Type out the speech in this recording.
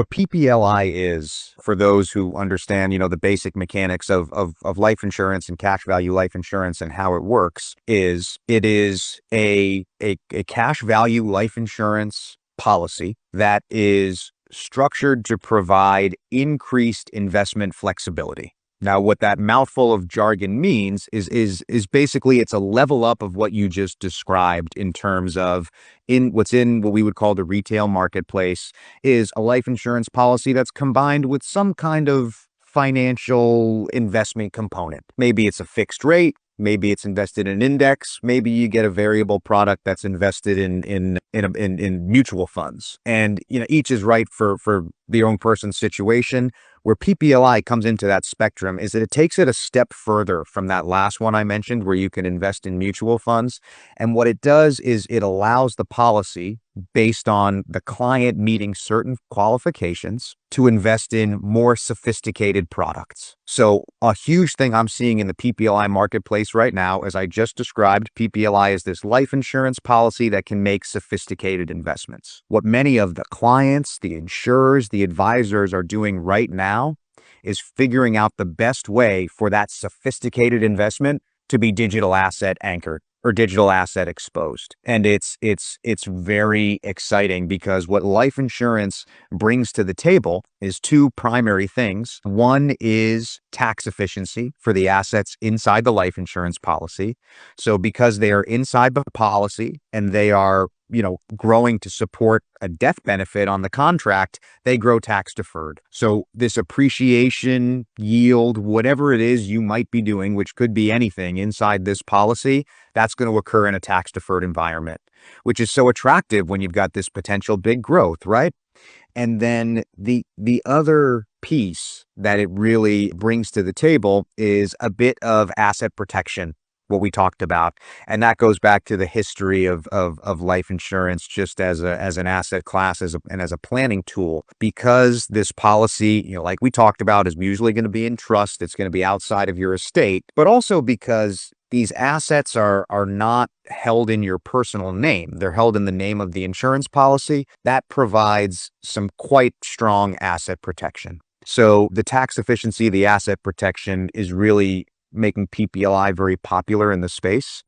What PPLI is, for those who understand, the basic mechanics of life insurance and cash value life insurance and how it works, is it is a cash value life insurance policy that is structured to provide increased investment flexibility. Now, what that mouthful of jargon means is basically it's a level up of what you just described in terms of in what we would call the retail marketplace is a life insurance policy that's combined with some kind of financial investment component. Maybe it's a fixed rate. Maybe it's invested in index. Maybe you get a variable product that's invested in mutual funds. And each is right for the own person's situation. Where PPLI comes into that spectrum is that it takes it a step further from that last one I mentioned, where you can invest in mutual funds. And what it does is it allows the policy, based on the client meeting certain qualifications, to invest in more sophisticated products. So a huge thing I'm seeing in the PPLI marketplace right now, as I just described, PPLI is this life insurance policy that can make sophisticated investments. What many of the clients, the insurers, the advisors are doing right now is figuring out the best way for that sophisticated investment to be digital asset anchored or digital asset exposed. And it's very exciting, because what life insurance brings to the table is two primary things. One is tax efficiency for the assets inside the life insurance policy. So because they are inside the policy and they are growing to support a death benefit on the contract, they grow tax deferred. So this appreciation, yield, whatever it is you might be doing, which could be anything inside this policy, that's going to occur in a tax deferred environment, which is so attractive when you've got this potential big growth, right? And then the other piece that it really brings to the table is a bit of asset protection, what we talked about. And that goes back to the history of life insurance, just as an asset class, and as a planning tool, because this policy, like we talked about, is usually going to be in trust. It's going to be outside of your estate, but also because these assets are not held in your personal name. They're held in the name of the insurance policy. That provides some quite strong asset protection. So the tax efficiency, the asset protection is really making PPLI very popular in the space.